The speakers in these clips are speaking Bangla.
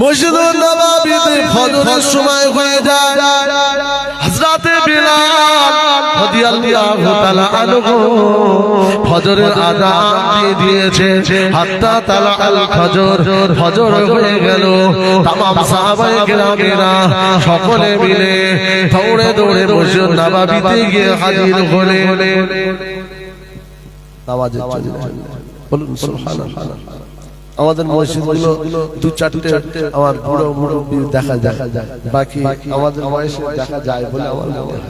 মসজিদুন নববীতে ফজরের সময় হয়ে যায়। হযরতে বিলাল রাদিয়াল্লাহু তাআলা আনহু ফজরের আযান দিয়ে দিয়েছে। হাত্তা তালা আল ফজর, ফজর হয়ে গেল। তামাম সাহাবায়ে কেরামেরা সকলে মিলে দৌড়ে দৌড়ে মসজিদ নববীতে গিয়ে হাজির হলেন। নামাজে চলে বলুন সুবহানাল্লাহ। আমাদের মসজিদগুলো দু চারটে আমার বুড়ো মুরব্বি দেখা যায়, বাকি আমাদের বয়সে দেখা যায় বলে আমার মনে হয়।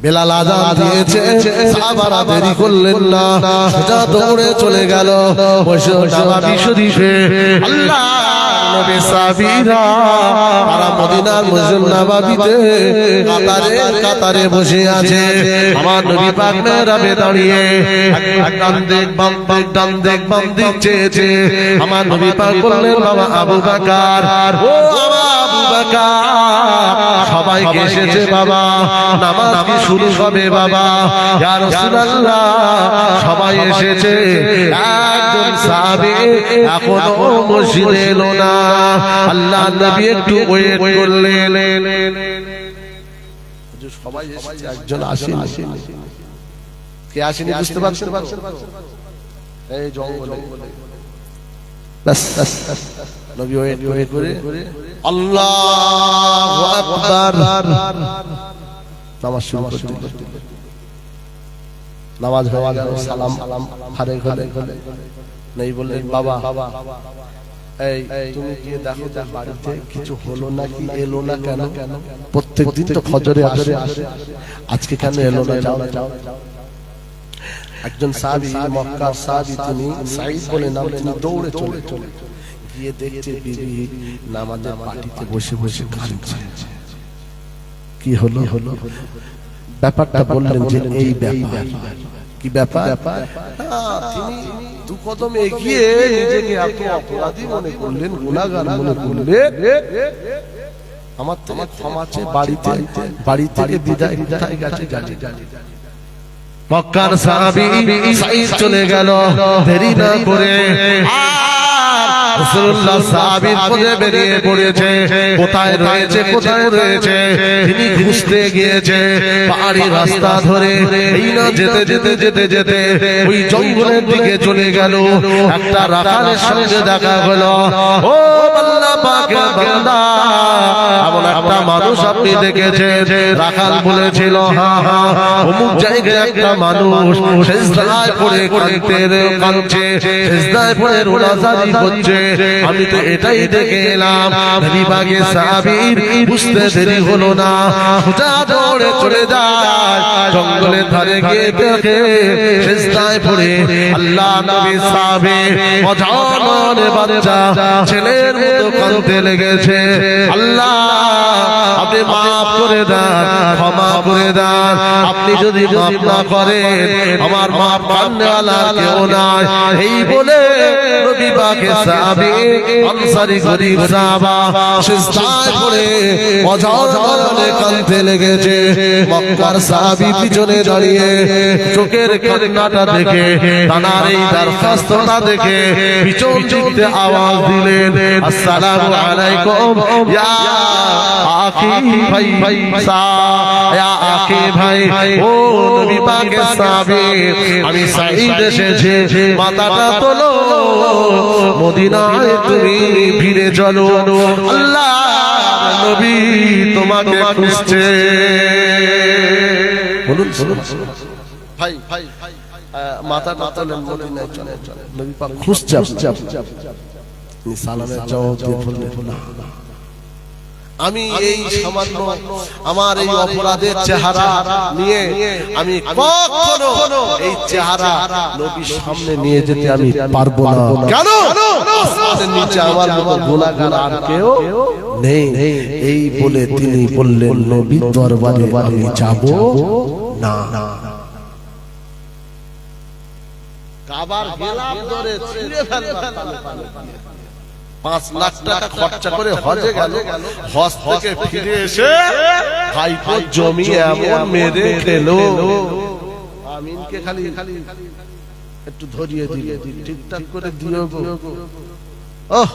বেলাল আযান দিয়েছে, সাহাবারা দেরি করলেন না, সোজা দৌড়ে চলে গেল মসজিদ নববী শরীফে। আল্লাহ নবী সাহাবীরা তারা মদিনার মসজিদ নববীতে কাতারে কাতারে বসে আছে। আমার নবী পাক মেহরাবে দাঁড়িয়ে ডান দিক বাম দিক ডান দিক বাম দিক চেয়েছে। আমার নবী পাক বললেন, বাবা আবু বকর, ও বাবা আবু বকর, সবাইকে এসেছে বাবা, নামাজ কি শুরু হবে বাবা? ইয়া রাসূলুল্লাহ, সবাই এসেছে, একজন সাহাবী এখনো মসজিদে এলো না। আল্লাহ নবী একটু ওয়েট করলেন। সবাই এসেছে, একজন আসেনি। কে আসেনি বুঝতে পারছেন? এই জঙ্গলে নবী ওয়েট করে আল্লাহু আকবার নামাজ শুরু করলেন। নামাজ হয়ে গেল, সালাম হারে ঘরে নেই বললেন, বাবা এই তুমি গিয়ে দেখো তো বাড়িতে কিছু হলো নাকি, এলো না কেন? প্রত্যেকদিন তো ফজরে আসে, আজকে কেন এলো না? যাও। একজন সাহাবী, মক্কার সাহাবী, তিনি সাঈদ বলে নাম, তিনি দৌড়ে চলে গিয়ে দেখছে বিবি নামাজের পাটিতে বসে বসে কাঁদছে। কি হলো? ব্যাপারটা বললেন যে এই ব্যাপার। কি ব্যাপার? তিনি দু কদম এগিয়ে নিজেকে এত অপরাধী মনে করলেন, গুনাহগার মনে করলেন। আমার থেকে ক্ষমা চেয়ে বাড়ি থেকে বিদায় গেছে জানি। মক্কার সাহাবী সাঈদ চলে গেল, দেরি না করে রাসূলুল্লাহ সাহাবীর খোঁজে বেরিয়ে পড়েছে। কোথায় রয়েছে তিনি খুঁজতে গিয়েছে। পাহাড়ি রাস্তা ধরে এই না যেতে ওই জঙ্গলের দিকে চলে গেল। একটা রাখালের সঙ্গে দেখা হলো। ও আল্লাহ পাকের বান্দা, এমন একটা মানুষ আপনি দেখেছেন? রাখাল বলেছিল, হ্যাঁ, অমুক জায়গায় একটা মানুষ সিজদায় পড়ে কাঁদছে, সিজদায় পড়ে রোনাজারি করছে। আমি তো এটাই দেখে এলাম। নবী পাকের সাহাবীর বুঝতে দেরি হলো না, সোজা দৌড়ে চলে যায় জঙ্গলের ধারে গিয়ে দেখে সিজদায় পড়ে আল্লাহ নবী সাহাবী অজান বাচ্চা ছেলের মতো কাঁদতে লেগেছে। আল্লাহ আপনি মাফ করে দেন, ক্ষমা করে দেন। আপনি যদি মাফ না করেন, আমার মাফ করনেওয়ালা কেউ নাই। এই বলে নবী পাকের সাহাবী আনসারী গরীব সাহাবা সিজদায় পড়ে অঝরে কাঁদতে লেগেছে। মক্কার সাহাবী পিছনে দাঁড়িয়ে চোখের কান্নাটা দেখে, তানার এই দরখাস্তটা দেখে পিছন দিকে আওয়াজ দিলেন, আসসালামু আলাইকুম ইয়া আখি ভাই, ইয়া আখি ভাই। ও নবী পাকের সাহাবী, আমি সাঈদ এসেছি, মাথাটা তোলো, মদিনায় তুমি ফিরে চলো, আল্লাহ নবী তোমাকে খুঁজছে। বলুন ভাই, মাথাটা তোলেন, মদিনায় চলে, নবী পাক খুঁজছে। সালামের জবাব দিয়ে বললেন, আমি এই সামান্য আমার এই অপরাধের চেহারা নিয়ে আমি কখনো এই চেহারা নবীর সামনে নিয়ে যেতে আমি পারবো না। কেন? আসমানের নিচে আমার মতো গুনাহগার আর কেউ নেই। এই বলে তিনি বললেন, নবীর দরবারে আমি যাব না। কাবার গেলাম ধরে ছিঁড়ে ফেললাম। 5 লাখ টাকা খরচা করে হজে গেল, হজ থেকে ফিরে এসে ভাইপোর জমি এমন মেরে খেলো। আমিনকে খালি একটু ধরিয়ে দিলে ঠিকঠাক করে দিও গো। ওহ